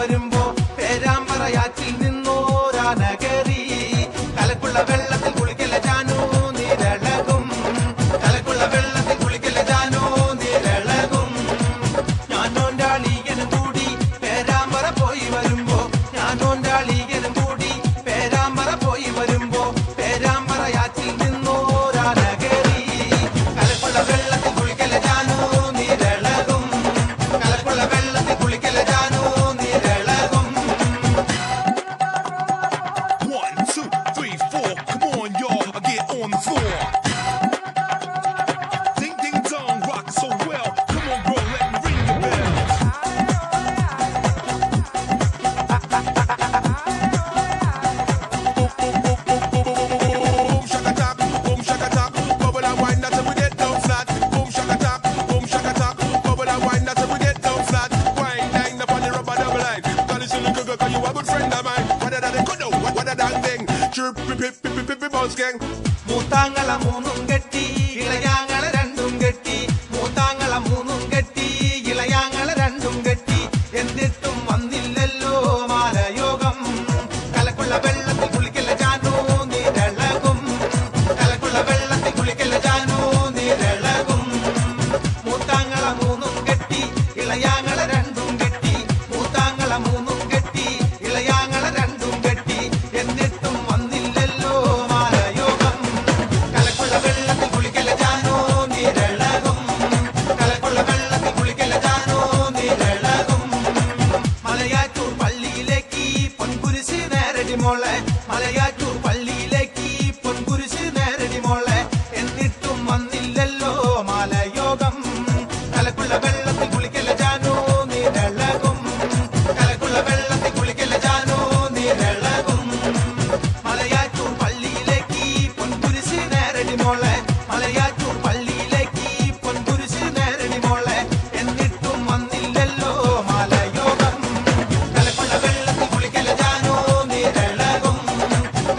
വരുമ്പോ പേരാമ്പറയാറ്റിൽ നിന്നോരാന കേറി കലക്കുള്ള വെള്ളത്തിൽ കുളിക്കല ജാനു നീരളകും കലക്കുള്ള വെള്ളത്തിൽ കുളിക്കല ജാനു നീരളകും ഞാനോന്റെ അളിയനും കൂടി പേരാമ്പറ പോയി വരുമ്പോ ഞാനോന്റെ അളിയനും കൂടി പേരാമ്പറ പോയി വരുമ്പോ പേരാമ്പറയാറ്റിൽ നിന്നോരാന കേറി കലക്കുള്ള വെള്ളത്തിൽ കുളിക്കല ജാനു നീരളകും കലക്കുള്ള വെള്ളത്തിൽ കുളിക്കല Janu നീരളകും. 1, 2, 3, 4, come on y'all, I get on the floor. Ding ding dong, rock so well, come on bro, let me ring the bell. Boom shaka tap, bubble and wine that's we get down flat. Boom shaka tap, bubble and wine that's we get down flat. Wine line up on the rubber double line. Call it silly girl, cause you a good friend of mine. What a that good what a that thing. Chirp pip pip pip pip pip bounce gang. മൂത്താങ്ങള മൂന്നും കെട്ടി ഇളയാങ്ങള രണ്ടും കെട്ടി മൂത്താങ്ങള മൂന്നും കെട്ടി ഇളയാങ്ങള രണ്ടും കെട്ടി എന്നിട്ടും വന്നില്ലല്ലോ മാലയോഗം കലക്കുള്ള വെള്ളത്തിൽ കുളിക്കല ജാനു നീരളകും കലക്കുള്ള വെള്ളത്തിൽ കുളിക്കല ജാനു നീരളകും മൂത്താങ്ങള മൂന്നും കെട്ടി ഇളയാങ്ങള രണ്ടും കെട്ടി മൂത്താങ്ങള മൂന്നും കെട്ടി ഇളയാങ്ങള രണ്ടും കെട്ടി എന്നിട്ടും വന്നില്ലല്ലോ മാലയോഗം കലക്കുള്ള വെള്ളത്തിൽ കുളിക്കല ജാനു നീരളകും കലക്കുള്ള വെള്ളത്തിൽ കുളിക്കല ജാനു നീരളകും മലയാറ്റൂർ പള്ളിയിലേക്ക് പൊൻകുരിശ് നേരടി മോളെ മലയാറ്റൂർ പള്ളിയിലേക്ക് പൊൻകുരിശ് നേരടി മോളെ എന്നിട്ടും വന്നില്ലല്ലോ മാലയോഗം കലക്കുള്ള വെള്ളത്തിൽ കുളിക്കല ജാനു നീരളകും കലക്കുള്ള വെള്ളത്തിൽ കുളിക്കല ജാനു നീരളകും മലയാറ്റൂർ പള്ളിയിലേക്ക് പൊൻകുരിശ് നേരടി മോളെ മലയാറ്റൂർ പള്ളിയിലേക്ക് പൊൻകുരിശ് നേരടി മോളെ എന്നിട്ടും വന്നില്ലല്ലോ മാലയോഗം കലക്കുള്ള വെള്ളത്തിൽ കുളിക്കല ജാനു നീരളകും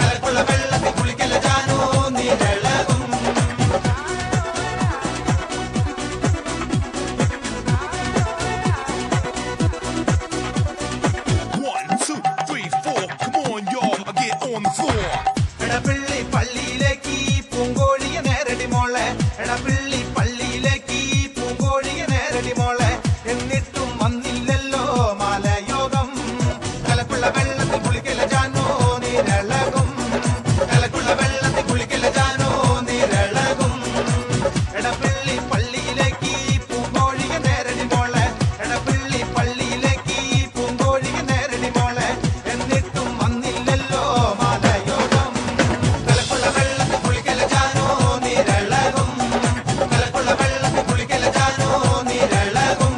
കലക്കുള്ള വെള്ളത്തിൽ കുളിക്കല Janu നീരളകും. One, two, three, four, come on y'all, I get on the floor. Edappally പള്ളിയിലേക്ക് പൂങ്കോഴിയെ നേരടി മോളെ എടപ്പള്ളി പള്ളിയിലേക്ക് പൂങ്കോഴിയെ നേരടി മോളെ എന്നിട്ടും വന്നില്ലല്ലോ മാലയോഗം കലക്കുള്ള വെള്ളത്തിൽ കുളിക്കല ജാനു നീരളകും കലക്കുള്ള വെള്ളത്തിൽ കുളിക്കല ജാനു നീരളകും എടപ്പള്ളി പള്ളിയിലേക്ക് പൂങ്കോഴിയെ നേരടി മോളെ എടപ്പള്ളി പള്ളിയിലേക്ക് പൂങ്കോഴിയെ നേരടി മോളെ എന്നിട്ടും വന്നില്ലല്ലോ മാലയോഗം കലക്കുള്ള വെള്ളത്തിൽ കുളിക്കല ജാനു നീരളകും കലക്കുള്ള വെള്ളത്തിൽ കുളിക്കല ജാനു നീരളകും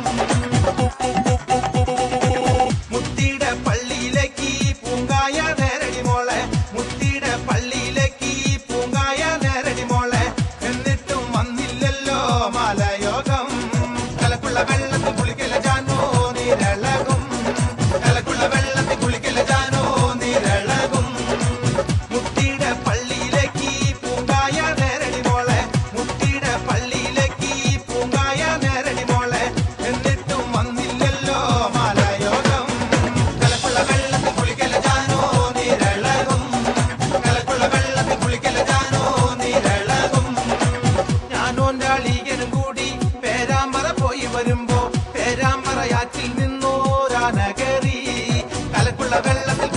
മുത്തിയുടെ പള്ളിയിലേക്ക് പൂങ്കായ നേരടി മോളെ മുത്തിയുടെ പള്ളിയിലേക്ക് പൂങ്കായ നേരടി മോളെ എന്നിട്ടും വന്നില്ലല്ലോ മാലയോഗം കലക്കുള്ള വെള്ളത്തിൽ കുളിക്കല ജാനു നീരളകും കലക്കുള്ള വെള്ളത്തിൽ കുളിക്കല ജാനു നീരളകും മുത്തിയുടെ പള്ളിയിലേക്ക് പൂങ്കായ നേരടി മോളെ മുത്തിയുടെ പള്ളിയിലേക്ക് പൂങ്കായ നേരടി മോളെ എന്നിട്ടും വന്നില്ലല്ലോ മാലയോഗം കലക്കുള്ള വെള്ളത്തിൽ കുളിക്കല ജാനു നീരളകും കലക്കുള്ള വെള്ളത്തിൽ കുളിക്കല ജാനു നീരളകും ഞാനോന്റെ അളിയനും കൂടി പേരാമ്പറ പോയി വരുമ്പോ പേരാമ്പറയാറ്റിൽ നിന്നോരാന കേറി കലക്കുള്ള വെള്ളത്തിൽ